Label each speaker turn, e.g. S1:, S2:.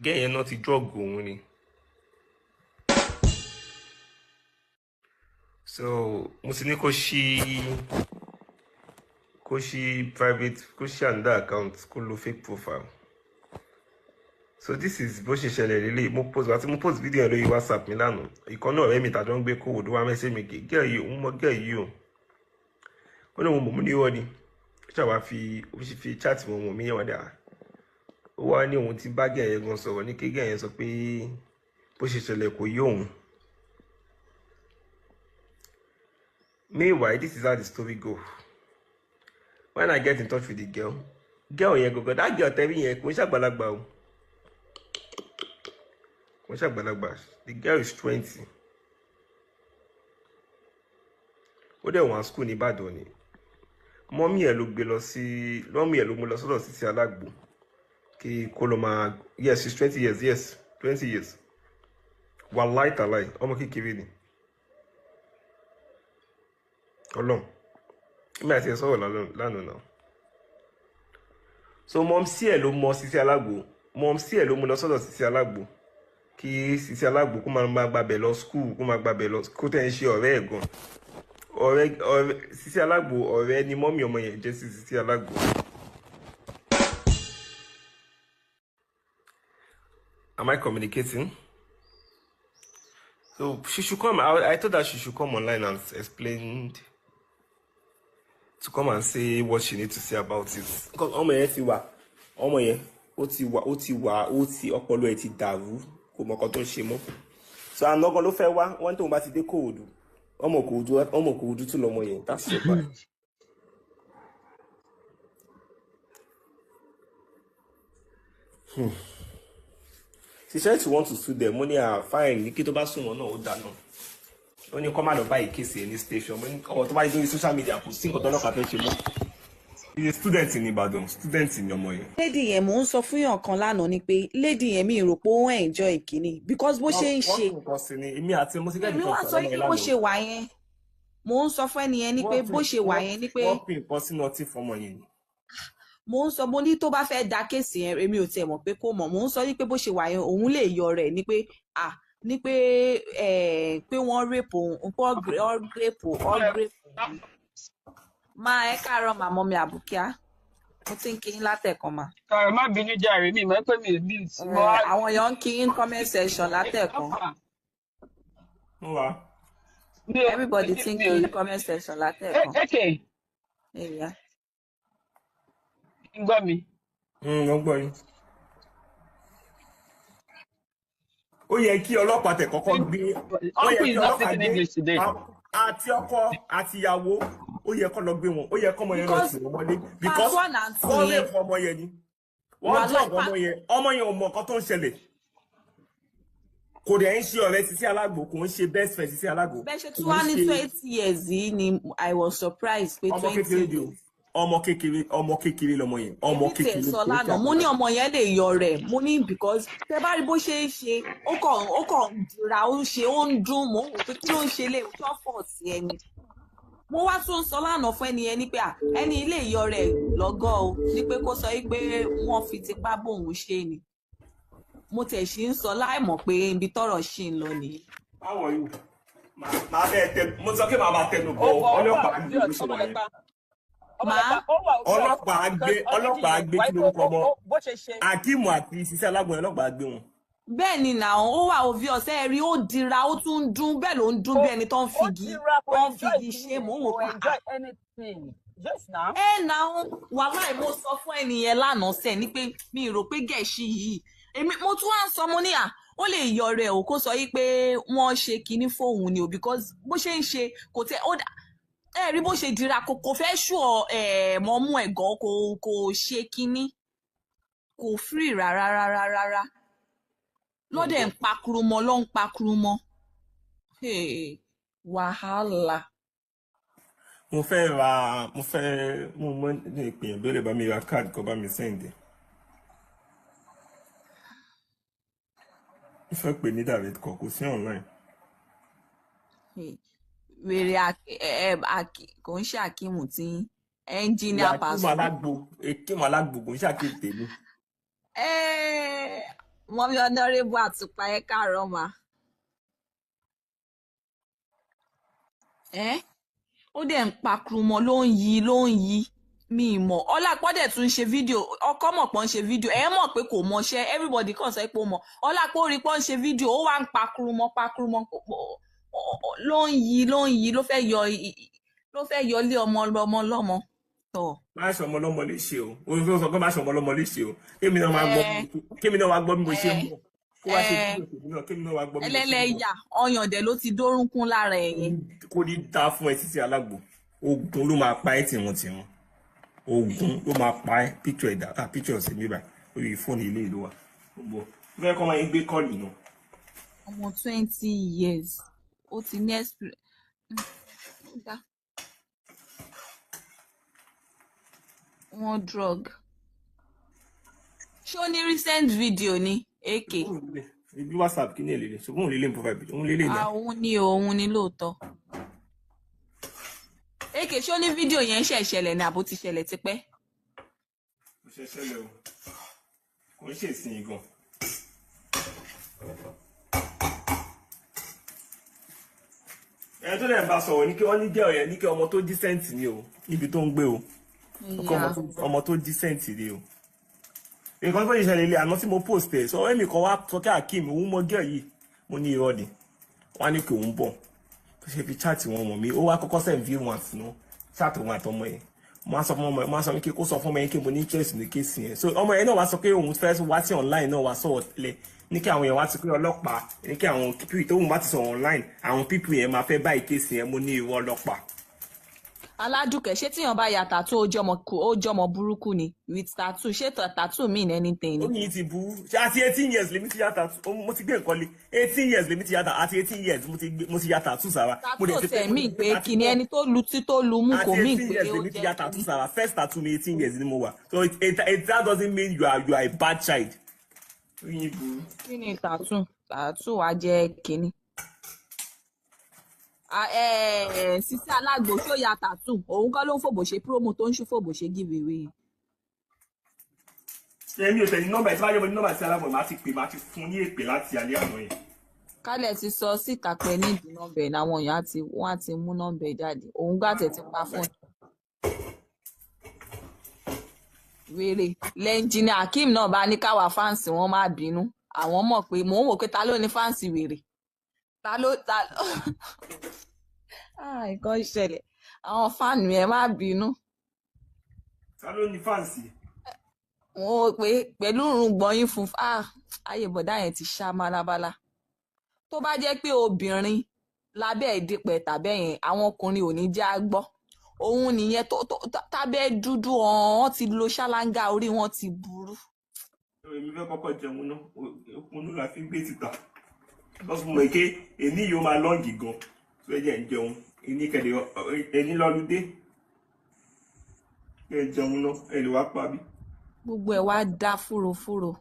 S1: gẹ́yẹn náà ti drug òun ni. So mo sì ní kó ṣí private, kó ṣí another account, kó lo fake profile. So this is bó ṣe ṣẹlẹ̀ lélẹ̀. Mo post video yẹn lórí WhatsApp mi lánàá. Ìkan náà ọ̀rẹ́ mi tàjọ ń gbé kówó wá message mi gẹ́ẹ̀ yìí òun mọ gẹ́ẹ̀ yìí o. Ó ní òun mọ̀ mú ní irọ́ ni. Ó ṣàwá fi chat mọ̀ mí yẹn wá dà. Ó wá ní òun ti bá gẹ́ẹ̀ yẹn gan sọ̀rọ̀ ní kí gẹ́ẹ̀ yẹn sọ pé bó ṣe ṣẹlẹ̀ kò yé òun. Meanwhile, this is how the story go. When I get in touch with the girl yẹn gogo, that girl tell me yẹn kò ń ṣàgbàlagbà o. Kò ń ṣàgbàlagbà. The girl is 20. Ó dẹ̀ wọ́n school ní Ìbàdàn ni. Mọ́mí ẹ̀ ló mú lọ sọ́dọ̀ Sisi Alágbo. Kí kó lọ máa, yes, she's 20 years, yes, 20 years. Wallahi talai, ọmọ kékeré ni. Ọlọ́run. Ìmọ̀ àti ẹ̀sọ́ lánàá náà. So mọ́mísí ẹ̀ ló mọ Sisi Alágbo. Mọ́mísí ẹ̀ ló mú lọ sọ́dọ̀ Sisi Alágbo. Kí Sisi Alágbo kó máa gbàbẹ̀ lọ school, kó tẹ̀ ń ṣe ọ̀rẹ́ ẹ̀ gan. Ọ̀rẹ́ Sisi Alágbo ọ̀rẹ́ ni mọ́mí ọmọ yẹn jẹ́ sí Sisi Alágbo. Am I communicating? So she should come. I thought that she should come online and explain, to come and say what she needs to say about it. Because ọmọ yẹn ọpọlọ ẹ̀ ti dàrú, kò mọ̀ nǹkan tó ń ṣe mọ́. So àná gan ló fẹ́ wá, wọ́n tóun bá ti dé Kòròdú. Ọmọ Kòròdú tún lọmọ yẹn. That's so bad. She said she wants to sue them. Money are fine. Ní kí tó bá sùn wọn náà ó dáná. Ó ní kó má lọ bá ìkéṣe ní station. Ọ̀rọ̀ tó bá yí lórí social media kò sí nǹkan tó lọ́kàá fẹ́ ṣe mọ́. He is a student in Ìbàdàn, student in ọmọ yẹn.
S2: Lady yẹn mò ń sọ fún yàn kan lánàá ni pé lady yẹn mi rò pé ó ń enjoy ìkíní because bó ṣe ń ṣe.
S1: Wọ́n kò sí ni èmi àti mo sì gẹ́gẹ́ bí
S2: kan sọ pé bó ṣe wà yẹn. Mò ń sọ fún ẹni yẹn ni pé bó ṣe wà yẹn ni pé.
S1: Wọ́n pè nǹkan sínú ọtí fọmọ yẹn ni.
S2: Mo ń sọ mo ní tó bá fẹ́ da kéèsì yẹn èmi ò tiẹ̀ mọ̀ pé kó mọ̀. Mo ń sọ ní pé bó ṣe wà yẹn òun lè yọ rẹ̀ ni pé ní pé wọ́n rape òun rape máa ẹ káàárọ̀ màmá mi Àbùkíá. Mo ti ń kí yín látẹ̀kan mà.
S3: Kàrọ̀ má bínú jàre mi mọ̀ pé mi ò bí ìtì.
S2: Àwọn èèyàn ń kí yín comment section látẹ̀kan. Everybody ti ń kí yín comment section látẹ̀kan.
S3: Okay.
S2: Ẹ̀yà.
S3: Ń gbọ́ mi.
S1: Wọ́n gbọ́ yín. Ó yẹ kí ọlọ́pàá tẹ̀ kọ́kọ́ gbé. Ó yẹ kí ọlọ́pàá gbé àti ọkọ àti ìyàwó. Ó yẹ kó lọ gbé wọn. Ó yẹ kó ọmọ yẹn lọ sí ọmọdé. Because wọ́n lè fọ ọmọ yẹn ni. Wọ́n jọ ọmọ yẹn. Ọmọ yẹn ò mọ nǹkan tó ń ṣẹlẹ̀. Kò dẹ̀ ń ṣe ọ̀rẹ́ Sisi Alágbo, kò ń ṣe best friend Sisi Alágbo.
S2: Bẹ́ẹ̀ ṣe tí wọ́n ní 20 years yìí ni I was surprised pé 20 years.
S1: Ọmọ kékeré lọmọ yẹn. Ọmọ kékeré.
S2: Èmi tẹ̀ sọ lánàá, mo ní ọmọ yẹn lè yọ rẹ̀, mo ní because tẹ bá rí bó ṣe ń ṣe, ó kàn dìra, ó ń dún, mò ń wò pé kí ló ń ṣe lé tó fọ̀ sí ẹni. Mo wá tún sọ lánàá fún ẹni yẹn ní pé ẹni ilé ìyọ rẹ̀ lọ́gọ́ o, ní pé kó sọ pé wọ́n fi tipá bóun ṣe ni. Mo tẹ̀ sí ń sọ láìmọ̀ pé ibi tọ́rọ̀ ṣì ń lọ nìyí.
S1: Báwo yìí? Màá bẹ́ẹ̀ tẹ, mo sọ pé màá máa tẹnu bọ ọlọ́pàá ní ìlú ṣọwọ́ yẹn. Ọlọ́pàá gbé kí lórúkọ ọmọ. Akeem àti Sisi Alágbo ọlọ́pàá gbé wọn.
S2: Bẹ́ẹ̀ ni nà ó wà obvious ẹ rí ó dira ó tún ń dún bẹ́ẹ̀ ló ń dún bí ẹni tó ń figi ṣe mò ń wò pé nà wàhálà mo sọ fún ẹnìyẹn lánàá sẹ ni pé mi rò pé gẹ̀ẹ́sì yìí èmi mo tún wá ń sọ mo ní ó lè yọ rẹ ò kó sọ yìí pé wọ́n ṣe kinní fóun ni o because bó ṣe ń ṣe kò tẹ ó ẹ rí bó ṣe dira kò fẹ́ ṣù mọ́ mú ẹ̀gọ́ kò ṣe kinní kò free rárá. Lọ́dẹ̀ ń pakuru mọ́ ló ń pakuru mọ́. Wàhálà.
S1: Mo mọ ní ìpìyàn bẹ́ẹ̀ lè bá mi ra káàdì kan bá mi sẹ́ǹdì. Mo fẹ́ pè ní direct call kò sí online.
S2: Wèrè kò ń ṣe Akeem tí ẹnjìníà pàṣẹ.
S1: Akeem Alágbo kò ń ṣe Akeem tèmi.
S2: Mọ́mí Honorable Àtùpà ẹ káàárọ̀ mà. Ẹ́ ó dẹ̀ ń pakrumọ ló ń yí mi ì mọ̀ Ọlápọ̀ dẹ̀ tún ṣe fídíò ọkọ mọ̀ pọ̀ ń ṣe fídíò ẹ̀ mọ̀ pé kò mọṣẹ́ everybody kàn sọ pé ó mọ̀ Ọlápọ̀ rí pọ̀ ń ṣe fídíò ó wá ń pakrumọ ló ń yí ló fẹ́ yọ lé ọmọ lọ́mọ tọ̀.
S1: má ṣe ọmọ ọlọ́mọ lè ṣe o òun fẹ́ sọ pé má ṣe ọmọ ọlọ́mọ lè ṣe o kémi náà wá gbọ́ bí mo ṣe mọ̀ kó wá ṣe fídíò náà kémi náà wá gbọ́ bí mo ṣe mọ̀.
S2: ẹlẹ́lẹ́yà ọyàn dẹ̀ ló ti dórúnkún lára ẹ̀ yẹn.
S1: kó ní dá fún ẹ títí alágbò ogun ló máa pa ẹ́ tìrùntìrùn ogun ló máa pa ẹ́ píkṣọ ẹ̀dá píkṣọ ọ̀sẹ̀ mi báyìí orí fóònù ilé ìlú wa gbogbo fẹ́ kọ́ máa ń gbé kọ́ọ̀lù náà.
S2: ọmọ 20 years ó ti ní experience. wọ́n drug ṣé ó ní recent video ni AK.
S1: ibi WhatsApp kí ni èlé ṣùgbọ́n òun lè lè profile picture òun lè lè nà.
S2: òun ni lóòótọ́. AK ṣé ó ní fídíò yẹn ṣẹlẹ̀ ní àbó ti ṣẹlẹ̀ tipẹ́.
S1: kò ṣe ṣẹlẹ̀ o kò ń ṣèsìn gan. ẹni tó dẹ̀ ń bá sọ̀rọ̀ ní kí wọ́n ní jẹ́ ọ̀yẹ́ ní kí ọmọ tó decent ni o níbi tó ń gbé o ọmọ tó decent ni o. nǹkan tó ìṣẹ̀lẹ̀ ilé àná tí mo post ẹ̀ sọ ẹ̀mí kan wá sọ kí Akeem òun mọ gẹ́ yìí mo ní irọ́ ni wọ́n á ní kí òun bọ̀ tó ṣe fi chat wọn mọ̀ mí ó wá kọ́kọ́ send view wọn àti chat wọn àtọmọ yẹn mo á sọ fún ọmọ yẹn mo á sọ kí kó sọ fún ọmọ yẹn kí mo ní interest ní kéèsì yẹn so ọmọ yẹn náà wá sọ pé òun fẹ́ wá sí online náà wá sọ̀rọ̀ tẹ́lẹ̀ ní kí àwọn yẹn wá ti pé ọlọ́pàá ní kí àwọn pípì tó wù bá ti sọ̀rọ̀ online àwọn pípì yẹn máa fẹ́ báyìí kéèsì yẹn mo ní irọ́ ọlọ́pàá.
S2: Aládùkẹ́ ṣé tíyàn bá ya tattoo ó jọmọ burúkú ni with tattoo ṣé tattoo mean anything ni.
S1: ó ní ti burú ṣe àti 18 years lèmi ti ya tattoo mo ti gbé nǹkan lé 18 years lèmi ti ya tattoo àti 18 years mo ti ya tattoo sára.
S2: tattoo tẹ̀ mí pé kí ni ẹni tó lu mú kò mí pé ó jẹ́.
S1: àti 18 years lèmi ti ya tattoo sára first tattoo mi 18 years ni mo wà so that doesn't mean you are a bad child.
S2: kí ni tattoo wa jẹ́ kínní. Sisi Alágbo ṣó ya tattoo òun kọ́ ló ń fòbò ṣe promo tó ń ṣú fòbò ṣe give away.
S1: èmi ò tẹ̀lé nọ́mbà ìtìláyọ̀ mo ní nọ́mbà tí alábọ̀ máa ti pè máa ti fún ní èpè láti alẹ́ àná yẹn.
S2: Kálẹ̀ ti sọ síta pé nídìí nọ́mbà ẹ̀ náwọn èèyàn wọ́n á ti mú nọ́mbà ẹ̀ jáde òun gbàtẹ̀ ti pa fóònù. wèrè lẹ́ńjìnì Akeem náà bá ní káwa fáǹsì wọn má bínú àwọn mọ̀ pé mò ń wò pé ta ló ní fáǹsì wèrè ta ló nǹkan ìṣẹ̀lẹ̀ àwọn fáànù ẹ̀ má bínú.
S1: ta ló ní fáǹsì.
S2: wọn ò pé pẹ̀lú irùngbọ̀n yín fún ayé bọ̀dá yẹn ti ṣá málábálá tó bá jẹ́ pé obìnrin lábẹ́ ìdípẹ̀ tàbẹ́ yẹn àwọn ọkùnrin ò ní já gbọ́ òun nìyẹn tábẹ́ dúdú wọn ti lo ṣáláńgá orí wọn ti burú.
S1: èmi fẹ́ kọ́kọ́ jẹun náà òkun ló la fi gbé síta lọ́sùn mọ̀ ké èní yóò máa lọ́ọ̀gì gan tó ẹ jẹ́ ń jẹun èní kẹ̀lẹ́ èní lọ́lúdé ẹ jẹun náà ẹ lè wá pa bí.
S2: gbogbo ẹ̀ wá dá fúrofúro